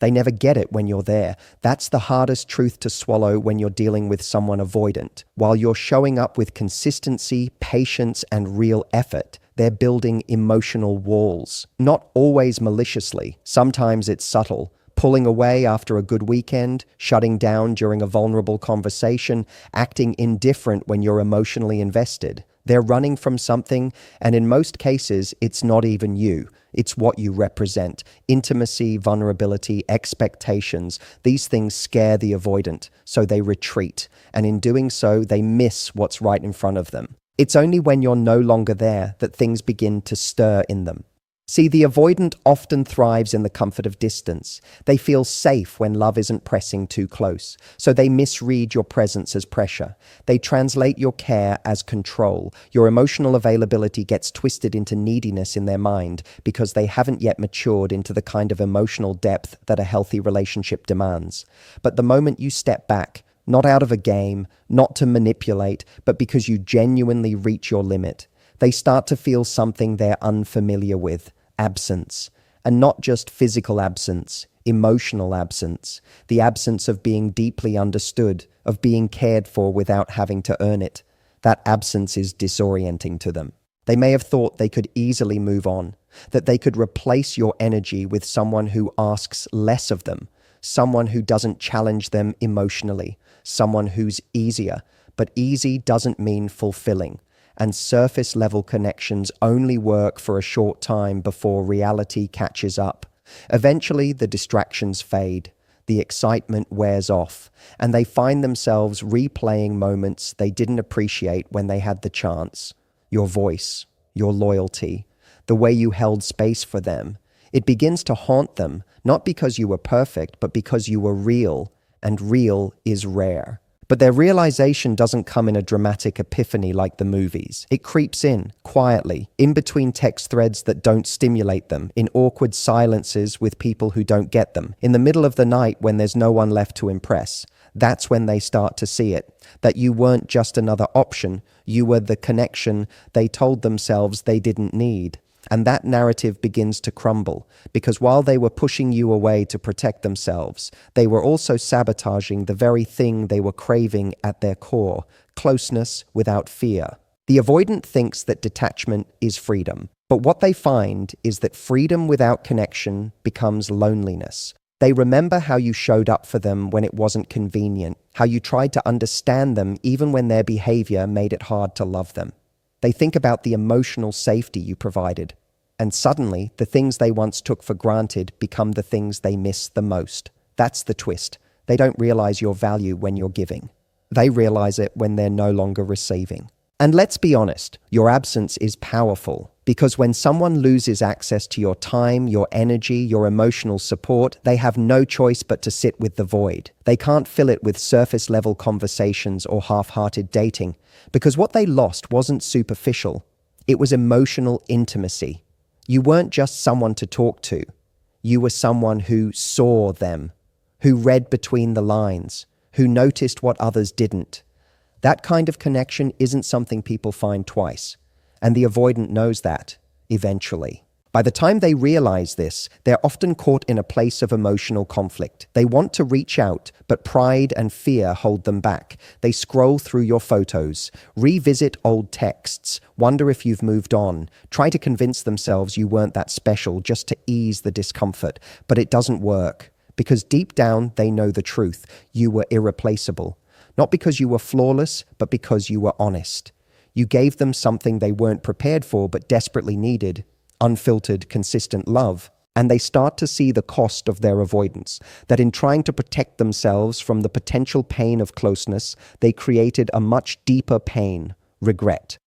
They never get it when you're there. That's the hardest truth to swallow when you're dealing with someone avoidant. While you're showing up with consistency, patience, and real effort, they're building emotional walls. Not always maliciously. Sometimes it's subtle. Pulling away after a good weekend, shutting down during a vulnerable conversation, acting indifferent when you're emotionally invested. They're running from something, and in most cases, it's not even you. It's what you represent. Intimacy, vulnerability, expectations. These things scare the avoidant, so they retreat. And in doing so, they miss what's right in front of them. It's only when you're no longer there that things begin to stir in them. See, the avoidant often thrives in the comfort of distance. They feel safe when love isn't pressing too close, so they misread your presence as pressure. They translate your care as control. Your emotional availability gets twisted into neediness in their mind because they haven't yet matured into the kind of emotional depth that a healthy relationship demands. But the moment you step back, not out of a game, not to manipulate, but because you genuinely reach your limit, they start to feel something they're unfamiliar with. Absence, and not just physical absence, emotional absence, the absence of being deeply understood, of being cared for without having to earn it. That absence is disorienting to them. They may have thought they could easily move on, that they could replace your energy with someone who asks less of them, someone who doesn't challenge them emotionally, someone who's easier, but easy doesn't mean fulfilling. And surface-level connections only work for a short time before reality catches up. Eventually, the distractions fade, the excitement wears off, and they find themselves replaying moments they didn't appreciate when they had the chance. Your voice, your loyalty, the way you held space for them. It begins to haunt them, not because you were perfect, but because you were real, and real is rare. But their realization doesn't come in a dramatic epiphany like the movies. It creeps in, quietly, in between text threads that don't stimulate them, in awkward silences with people who don't get them, in the middle of the night when there's no one left to impress. That's when they start to see it, that you weren't just another option, you were the connection they told themselves they didn't need. And that narrative begins to crumble, because while they were pushing you away to protect themselves, they were also sabotaging the very thing they were craving at their core, closeness without fear. The avoidant thinks that detachment is freedom, but what they find is that freedom without connection becomes loneliness. They remember how you showed up for them when it wasn't convenient, how you tried to understand them even when their behavior made it hard to love them. They think about the emotional safety you provided, and suddenly the things they once took for granted become the things they miss the most. That's the twist. They don't realize your value when you're giving. They realize it when they're no longer receiving. And let's be honest, your absence is powerful, because when someone loses access to your time, your energy, your emotional support, they have no choice but to sit with the void. They can't fill it with surface-level conversations or half-hearted dating, because what they lost wasn't superficial. It was emotional intimacy. You weren't just someone to talk to. You were someone who saw them, who read between the lines, who noticed what others didn't. That kind of connection isn't something people find twice, and the avoidant knows that, eventually. By the time they realize this, they're often caught in a place of emotional conflict. They want to reach out, but pride and fear hold them back. They scroll through your photos, revisit old texts, wonder if you've moved on, try to convince themselves you weren't that special just to ease the discomfort, but it doesn't work. Because deep down, they know the truth. You were irreplaceable. Not because you were flawless, but because you were honest. You gave them something they weren't prepared for but desperately needed, unfiltered, consistent love. And they start to see the cost of their avoidance, that in trying to protect themselves from the potential pain of closeness, they created a much deeper pain, regret.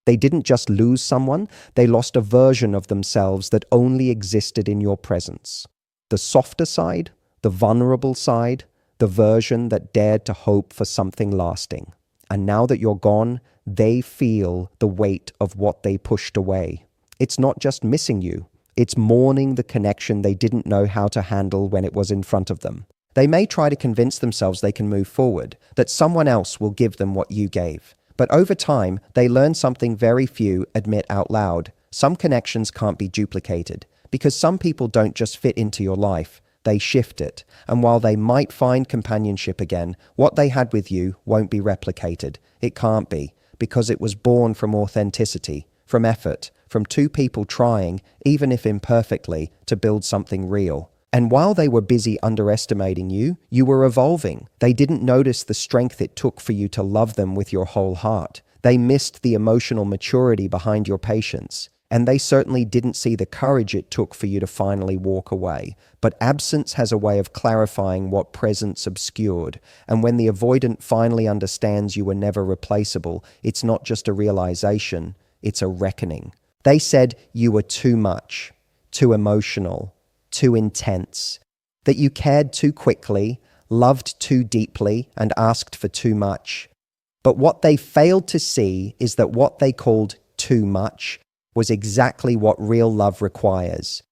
They didn't just lose someone, they lost a version of themselves that only existed in your presence. The softer side, the vulnerable side, the version that dared to hope for something lasting. And now that you're gone, they feel the weight of what they pushed away. It's not just missing you, it's mourning the connection they didn't know how to handle when it was in front of them. They may try to convince themselves they can move forward, that someone else will give them what you gave. But over time, they learn something very few admit out loud. Some connections can't be duplicated, because some people don't just fit into your life, they shift it, and while they might find companionship again, what they had with you won't be replicated. It can't be, because it was born from authenticity, from effort, from two people trying, even if imperfectly, to build something real. And while they were busy underestimating you, you were evolving. They didn't notice the strength it took for you to love them with your whole heart. They missed the emotional maturity behind your patience. And they certainly didn't see the courage it took for you to finally walk away. But absence has a way of clarifying what presence obscured. And when the avoidant finally understands you were never replaceable, it's not just a realization, it's a reckoning. They said you were too much, too emotional, too intense, that you cared too quickly, loved too deeply, and asked for too much. But what they failed to see is that what they called too much was exactly what real love requires.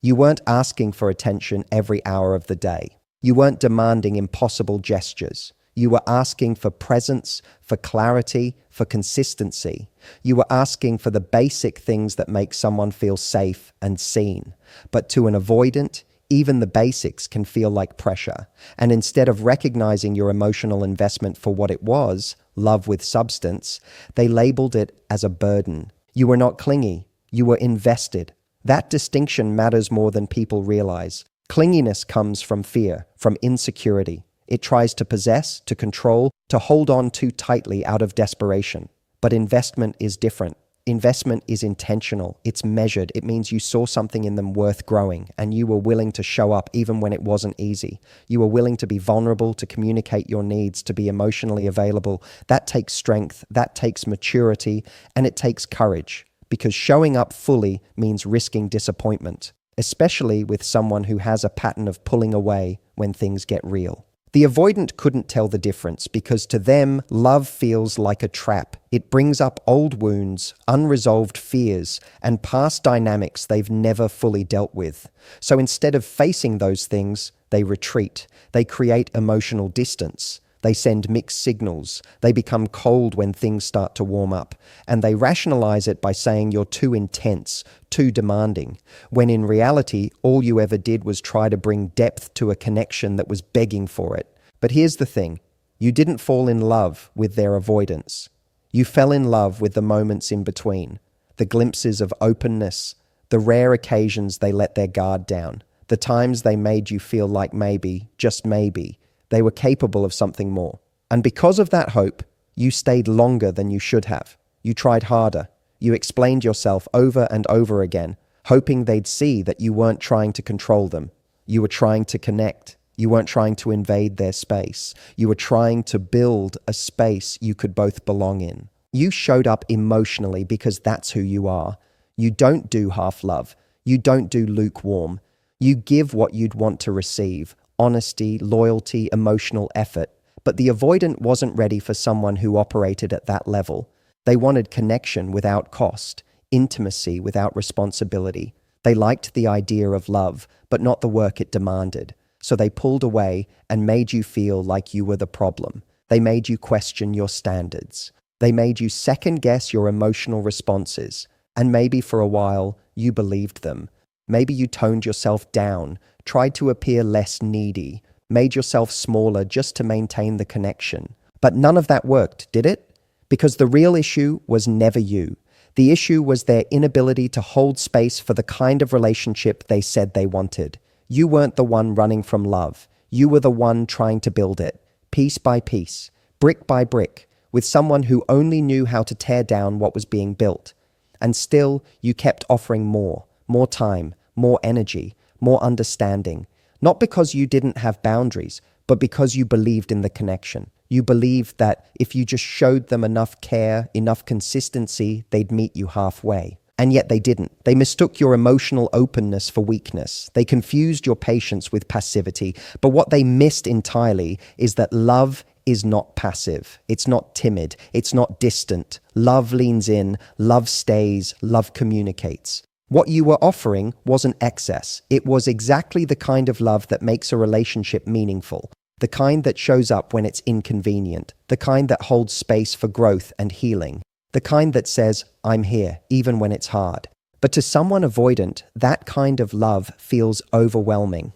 You weren't asking for attention every hour of the day. You weren't demanding impossible gestures. You were asking for presence, for clarity, for consistency. You were asking for the basic things that make someone feel safe and seen. But to an avoidant, even the basics can feel like pressure. And instead of recognizing your emotional investment for what it was, love with substance, they labeled it as a burden. You were not clingy. You were invested. That distinction matters more than people realize. Clinginess comes from fear, from insecurity. It tries to possess, to control, to hold on too tightly out of desperation. But investment is different. Investment is intentional. It's measured. It means you saw something in them worth growing, and you were willing to show up even when it wasn't easy. You were willing to be vulnerable, to communicate your needs, to be emotionally available. That takes strength, that takes maturity, and it takes courage, because showing up fully means risking disappointment, especially with someone who has a pattern of pulling away when things get real. The avoidant couldn't tell the difference because to them, love feels like a trap. It brings up old wounds, unresolved fears, and past dynamics they've never fully dealt with. So instead of facing those things, they retreat. They create emotional distance. They send mixed signals. They become cold when things start to warm up. And they rationalize it by saying you're too intense, too demanding, when in reality, all you ever did was try to bring depth to a connection that was begging for it. But here's the thing. You didn't fall in love with their avoidance. You fell in love with the moments in between, the glimpses of openness, the rare occasions they let their guard down, the times they made you feel like maybe, just maybe, they were capable of something more. And because of that hope, you stayed longer than you should have. You tried harder. You explained yourself over and over again, hoping they'd see that you weren't trying to control them. You were trying to connect. You weren't trying to invade their space. You were trying to build a space you could both belong in. You showed up emotionally because that's who you are. You don't do half love. You don't do lukewarm. You give what you'd want to receive. Honesty, loyalty, emotional effort. But the avoidant wasn't ready for someone who operated at that level. They wanted connection without cost, intimacy without responsibility. They liked the idea of love, but not the work it demanded. So they pulled away and made you feel like you were the problem. They made you question your standards. They made you second-guess your emotional responses. And maybe for a while, you believed them. Maybe you toned yourself down, tried to appear less needy, made yourself smaller just to maintain the connection. But none of that worked, did it? Because the real issue was never you. The issue was their inability to hold space for the kind of relationship they said they wanted. You weren't the one running from love. You were the one trying to build it, piece by piece, brick by brick, with someone who only knew how to tear down what was being built. And still, you kept offering more time, more energy, more understanding, not because you didn't have boundaries, but because you believed in the connection. You believed that if you just showed them enough care, enough consistency, they'd meet you halfway. And yet they didn't. They mistook your emotional openness for weakness. They confused your patience with passivity. But what they missed entirely is that love is not passive. It's not timid. It's not distant. Love leans in. Love stays. Love communicates. What you were offering wasn't excess. It was exactly the kind of love that makes a relationship meaningful, the kind that shows up when it's inconvenient, the kind that holds space for growth and healing, the kind that says, I'm here, even when it's hard. But to someone avoidant, that kind of love feels overwhelming.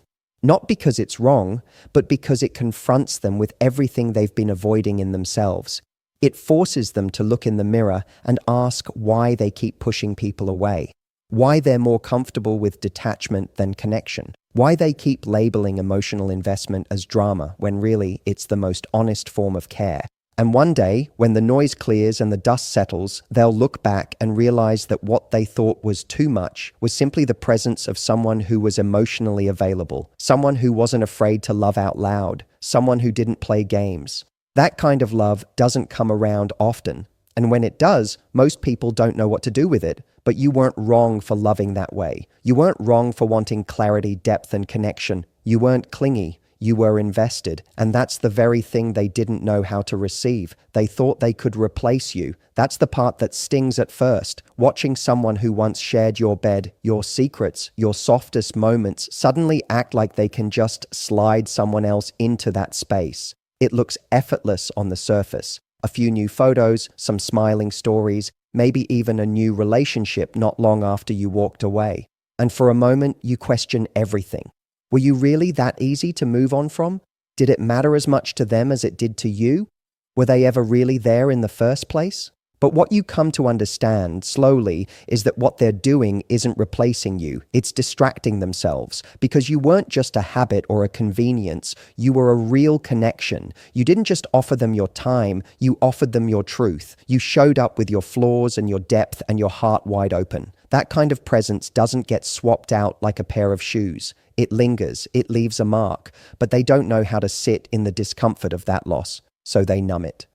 Not because it's wrong, but because it confronts them with everything they've been avoiding in themselves. It forces them to look in the mirror and ask why they keep pushing people away, why they're more comfortable with detachment than connection, why they keep labeling emotional investment as drama when really it's the most honest form of care. And one day, when the noise clears and the dust settles, they'll look back and realize that what they thought was too much was simply the presence of someone who was emotionally available, someone who wasn't afraid to love out loud, someone who didn't play games. That kind of love doesn't come around often. And when it does, most people don't know what to do with it. But you weren't wrong for loving that way. You weren't wrong for wanting clarity, depth, and connection. You weren't clingy. You were invested, and that's the very thing they didn't know how to receive. They thought they could replace you. That's the part that stings at first. Watching someone who once shared your bed, your secrets, your softest moments suddenly act like they can just slide someone else into that space. It looks effortless on the surface. A few new photos, some smiling stories, maybe even a new relationship not long after you walked away. And for a moment, you question everything. Were you really that easy to move on from? Did it matter as much to them as it did to you? Were they ever really there in the first place? But what you come to understand slowly is that what they're doing isn't replacing you. It's distracting themselves, because you weren't just a habit or a convenience. You were a real connection. You didn't just offer them your time, you offered them your truth. You showed up with your flaws and your depth and your heart wide open. That kind of presence doesn't get swapped out like a pair of shoes. It lingers, it leaves a mark, but they don't know how to sit in the discomfort of that loss, so they numb it.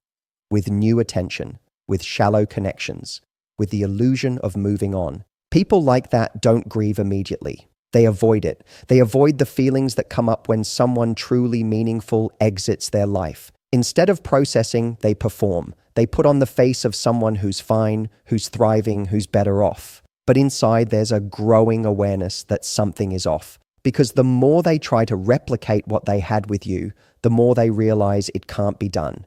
With new attention, with shallow connections, with the illusion of moving on. People like that don't grieve immediately. They avoid it. They avoid the feelings that come up when someone truly meaningful exits their life. Instead of processing, they perform. They put on the face of someone who's fine, who's thriving, who's better off. But inside there's a growing awareness that something is off. Because the more they try to replicate what they had with you, the more they realize it can't be done.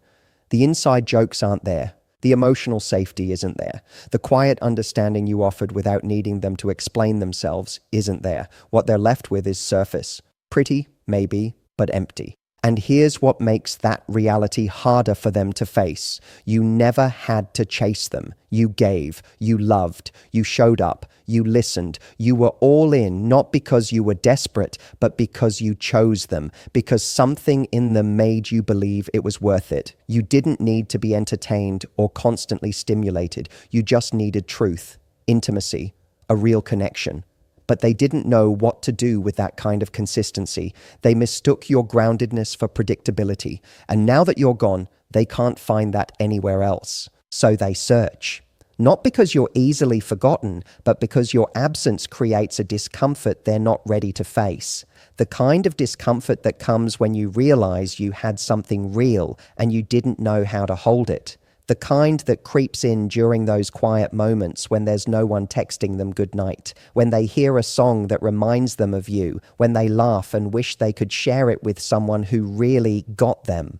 The inside jokes aren't there. The emotional safety isn't there. The quiet understanding you offered without needing them to explain themselves isn't there. What they're left with is surface. Pretty, maybe, but empty. And here's what makes that reality harder for them to face. You never had to chase them. You gave, you loved, you showed up, you listened. You were all in, not because you were desperate, but because you chose them, because something in them made you believe it was worth it. You didn't need to be entertained or constantly stimulated. You just needed truth, intimacy, a real connection. But they didn't know what to do with that kind of consistency. They mistook your groundedness for predictability. And now that you're gone, they can't find that anywhere else. So they search. Not because you're easily forgotten, but because your absence creates a discomfort they're not ready to face. The kind of discomfort that comes when you realize you had something real and you didn't know how to hold it. The kind that creeps in during those quiet moments when there's no one texting them goodnight, when they hear a song that reminds them of you, when they laugh and wish they could share it with someone who really got them.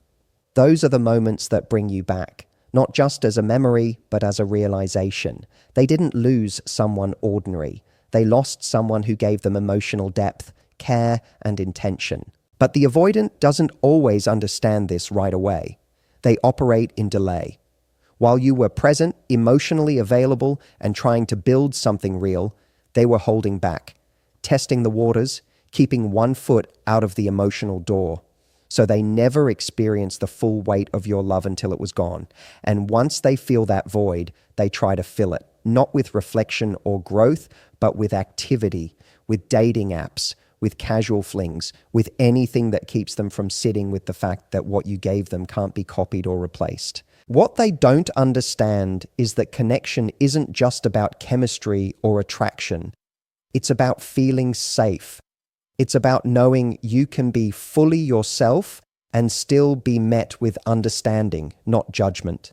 Those are the moments that bring you back, not just as a memory, but as a realization. They didn't lose someone ordinary. They lost someone who gave them emotional depth, care, and intention. But the avoidant doesn't always understand this right away. They operate in delay. While you were present, emotionally available, and trying to build something real, they were holding back, testing the waters, keeping one foot out of the emotional door. So they never experienced the full weight of your love until it was gone. And once they feel that void, they try to fill it, not with reflection or growth, but with activity, with dating apps, with casual flings, with anything that keeps them from sitting with the fact that what you gave them can't be copied or replaced. What they don't understand is that connection isn't just about chemistry or attraction. It's about feeling safe. It's about knowing you can be fully yourself and still be met with understanding, not judgment.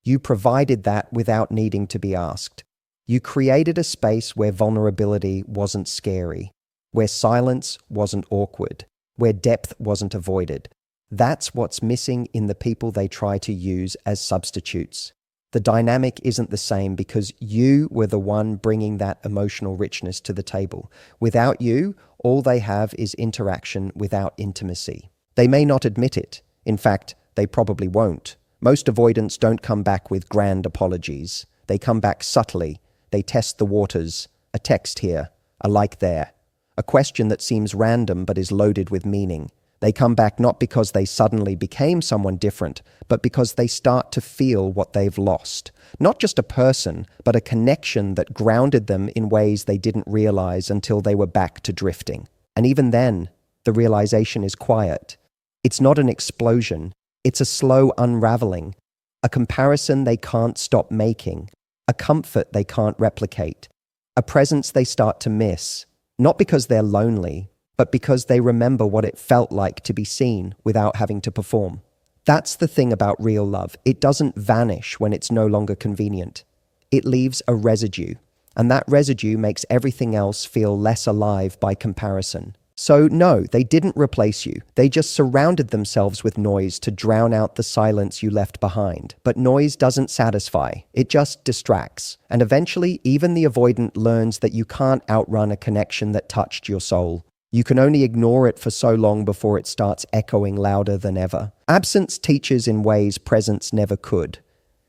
You provided that without needing to be asked. You created a space where vulnerability wasn't scary, where silence wasn't awkward, where depth wasn't avoided. That's what's missing in the people they try to use as substitutes. The dynamic isn't the same because you were the one bringing that emotional richness to the table. Without you, all they have is interaction without intimacy. They may not admit it. In fact, they probably won't. Most avoidants don't come back with grand apologies. They come back subtly. They test the waters. A text here, a like there. A question that seems random but is loaded with meaning. They come back not because they suddenly became someone different, but because they start to feel what they've lost. Not just a person, but a connection that grounded them in ways they didn't realize until they were back to drifting. And even then, the realization is quiet. It's not an explosion. It's a slow unraveling, a comparison they can't stop making, a comfort they can't replicate, a presence they start to miss, not because they're lonely, but because they remember what it felt like to be seen without having to perform. That's the thing about real love. It doesn't vanish when it's no longer convenient. It leaves a residue, and that residue makes everything else feel less alive by comparison. So no, they didn't replace you. They just surrounded themselves with noise to drown out the silence you left behind. But noise doesn't satisfy. It just distracts. And eventually, even the avoidant learns that you can't outrun a connection that touched your soul. You can only ignore it for so long before it starts echoing louder than ever. Absence teaches in ways presence never could.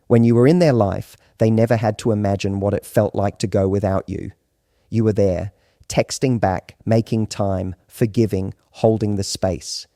When you were in their life, they never had to imagine what it felt like to go without you. You were there, texting back, making time, forgiving, holding the space.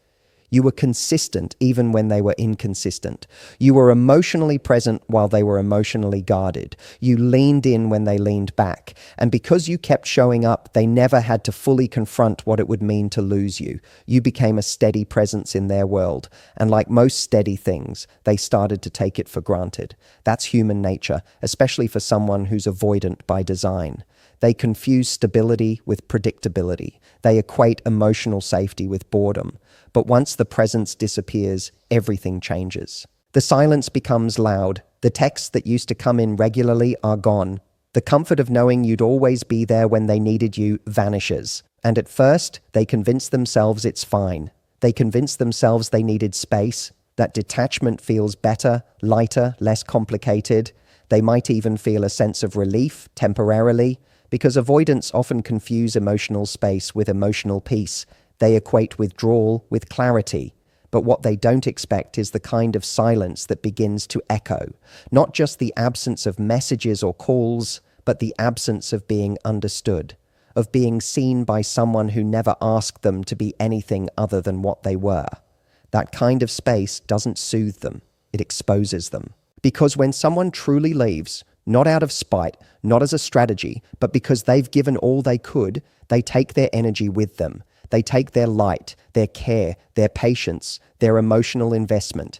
You were consistent even when they were inconsistent. You were emotionally present while they were emotionally guarded. You leaned in when they leaned back. And because you kept showing up, they never had to fully confront what it would mean to lose you. You became a steady presence in their world. And like most steady things, they started to take it for granted. That's human nature, especially for someone who's avoidant by design. They confuse stability with predictability. They equate emotional safety with boredom. But once the presence disappears, everything changes. The silence becomes loud. The texts that used to come in regularly are gone. The comfort of knowing you'd always be there when they needed you vanishes. And at first, they convince themselves it's fine. They convince themselves they needed space, that detachment feels better, lighter, less complicated. They might even feel a sense of relief temporarily, because avoidants often confuse emotional space with emotional peace. They equate withdrawal with clarity. But what they don't expect is the kind of silence that begins to echo. Not just the absence of messages or calls, but the absence of being understood, of being seen by someone who never asked them to be anything other than what they were. That kind of space doesn't soothe them, it exposes them. Because when someone truly leaves, not out of spite, not as a strategy, but because they've given all they could, they take their energy with them. They take their light, their care, their patience, their emotional investment.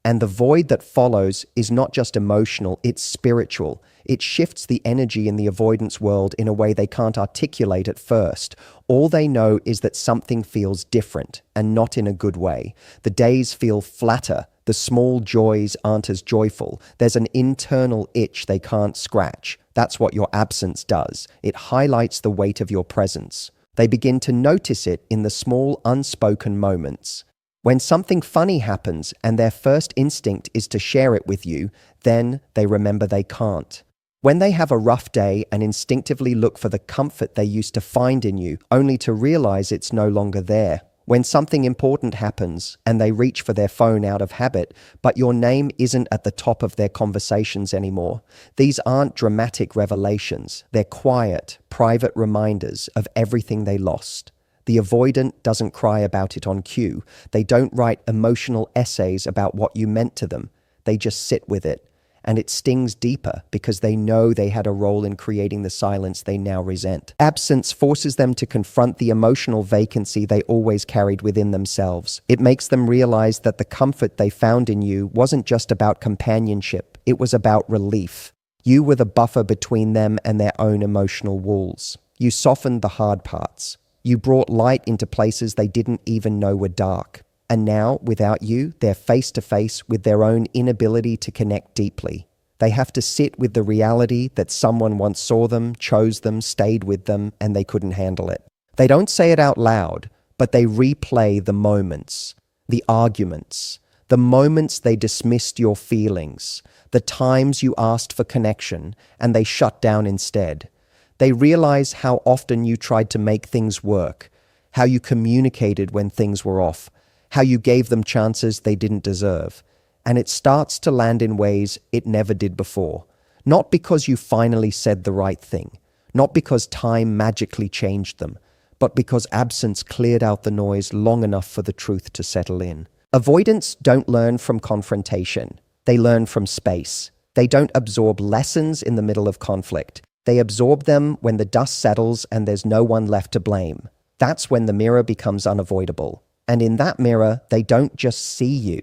And the void that follows is not just emotional, it's spiritual. It shifts the energy in the avoidance world in a way they can't articulate at first. All they know is that something feels different, and not in a good way. The days feel flatter. The small joys aren't as joyful. There's an internal itch they can't scratch. That's what your absence does. It highlights the weight of your presence. They begin to notice it in the small, unspoken moments. When something funny happens and their first instinct is to share it with you, then they remember they can't. When they have a rough day and instinctively look for the comfort they used to find in you, only to realize it's no longer there. When something important happens and they reach for their phone out of habit, but your name isn't at the top of their conversations anymore. These aren't dramatic revelations. They're quiet, private reminders of everything they lost. The avoidant doesn't cry about it on cue. They don't write emotional essays about what you meant to them. They just sit with it. And it stings deeper because they know they had a role in creating the silence they now resent. Absence forces them to confront the emotional vacancy they always carried within themselves. It makes them realize that the comfort they found in you wasn't just about companionship, it was about relief. You were the buffer between them and their own emotional walls. You softened the hard parts. You brought light into places they didn't even know were dark. And now, without you, they're face to face with their own inability to connect deeply. They have to sit with the reality that someone once saw them, chose them, stayed with them, and they couldn't handle it. They don't say it out loud, but they replay the moments, the arguments, the moments they dismissed your feelings, the times you asked for connection and they shut down instead. They realize how often you tried to make things work, how you communicated when things were off, how you gave them chances they didn't deserve. And it starts to land in ways it never did before. Not because you finally said the right thing, not because time magically changed them, but because absence cleared out the noise long enough for the truth to settle in. Avoidants don't learn from confrontation. They learn from space. They don't absorb lessons in the middle of conflict. They absorb them when the dust settles and there's no one left to blame. That's when the mirror becomes unavoidable. And in that mirror, they don't just see you.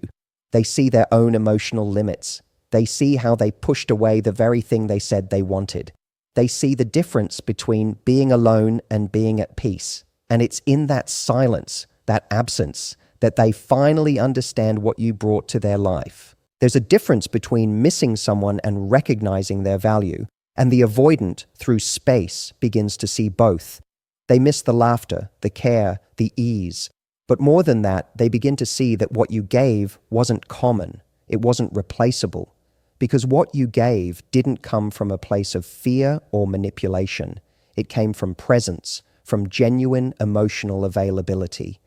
They see their own emotional limits. They see how they pushed away the very thing they said they wanted. They see the difference between being alone and being at peace. And it's in that silence, that absence, that they finally understand what you brought to their life. There's a difference between missing someone and recognizing their value, and the avoidant, through space, begins to see both. They miss the laughter, the care, the ease. But more than that, they begin to see that what you gave wasn't common. It wasn't replaceable. Because what you gave didn't come from a place of fear or manipulation. It came from presence, from genuine emotional availability.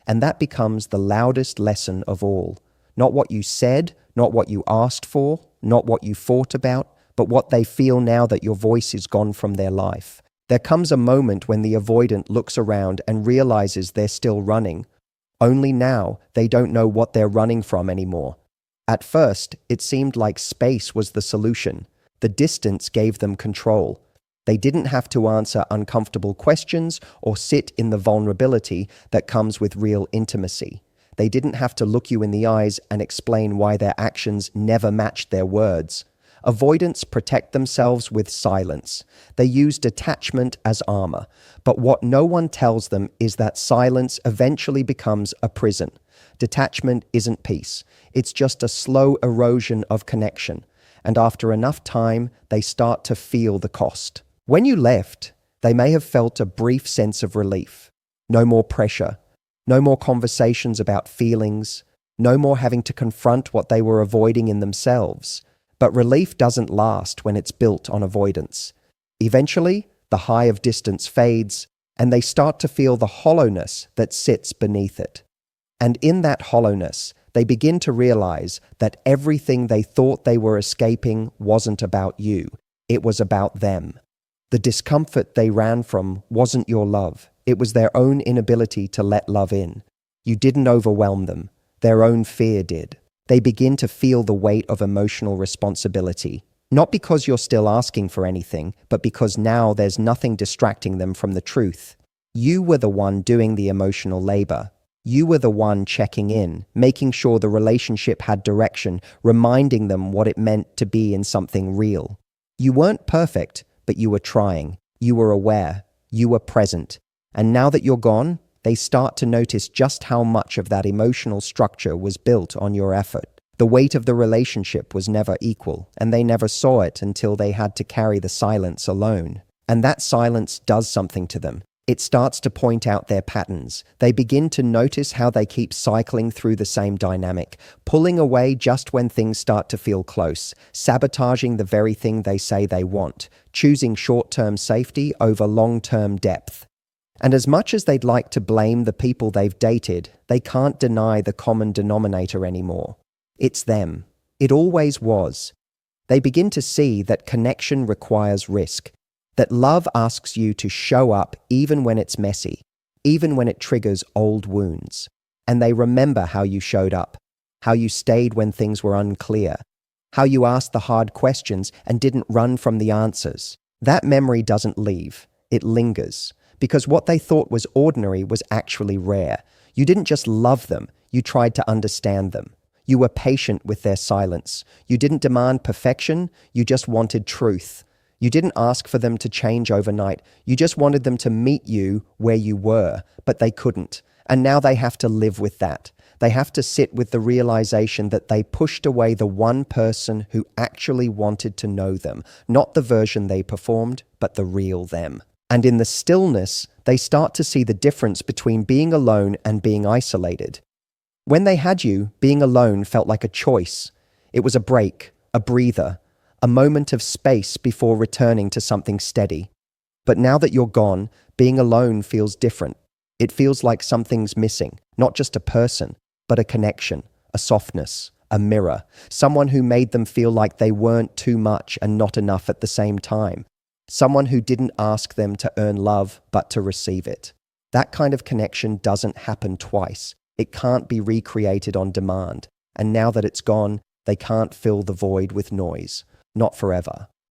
And that becomes the loudest lesson of all. Not what you said, not what you asked for, not what you fought about, but what they feel now that your voice is gone from their life. There comes a moment when the avoidant looks around and realizes they're still running. Only now they don't know what they're running from anymore. At first, it seemed like space was the solution. The distance gave them control. They didn't have to answer uncomfortable questions or sit in the vulnerability that comes with real intimacy. They didn't have to look you in the eyes and explain why their actions never matched their words. Avoidants protect themselves with silence. They use detachment as armor. But what no one tells them is that silence eventually becomes a prison. Detachment isn't peace. It's just a slow erosion of connection. And after enough time, they start to feel the cost. When you left, they may have felt a brief sense of relief. No more pressure. No more conversations about feelings. No more having to confront what they were avoiding in themselves. But relief doesn't last when it's built on avoidance. Eventually, the high of distance fades, and they start to feel the hollowness that sits beneath it. And in that hollowness, they begin to realize that everything they thought they were escaping wasn't about you. It was about them. The discomfort they ran from wasn't your love. It was their own inability to let love in. You didn't overwhelm them. Their own fear did. They begin to feel the weight of emotional responsibility. Not because you're still asking for anything, but because now there's nothing distracting them from the truth. You were the one doing the emotional labor. You were the one checking in, making sure the relationship had direction, reminding them what it meant to be in something real. You weren't perfect, but you were trying. You were aware. You were present. And now that you're gone, they start to notice just how much of that emotional structure was built on your effort. The weight of the relationship was never equal, and they never saw it until they had to carry the silence alone. And that silence does something to them. It starts to point out their patterns. They begin to notice how they keep cycling through the same dynamic, pulling away just when things start to feel close, sabotaging the very thing they say they want, choosing short-term safety over long-term depth. And as much as they'd like to blame the people they've dated, they can't deny the common denominator anymore. It's them. It always was. They begin to see that connection requires risk, that love asks you to show up even when it's messy, even when it triggers old wounds. And they remember how you showed up, how you stayed when things were unclear, how you asked the hard questions and didn't run from the answers. That memory doesn't leave. It lingers. Because what they thought was ordinary was actually rare. You didn't just love them, you tried to understand them. You were patient with their silence. You didn't demand perfection, you just wanted truth. You didn't ask for them to change overnight, you just wanted them to meet you where you were, but they couldn't. And now they have to live with that. They have to sit with the realization that they pushed away the one person who actually wanted to know them, not the version they performed, but the real them. And in the stillness, they start to see the difference between being alone and being isolated. When they had you, being alone felt like a choice. It was a break, a breather, a moment of space before returning to something steady. But now that you're gone, being alone feels different. It feels like something's missing, not just a person, but a connection, a softness, a mirror, someone who made them feel like they weren't too much and not enough at the same time, someone who didn't ask them to earn love, but to receive it. That kind of connection doesn't happen twice. It can't be recreated on demand. And now that it's gone, they can't fill the void with noise. Not forever.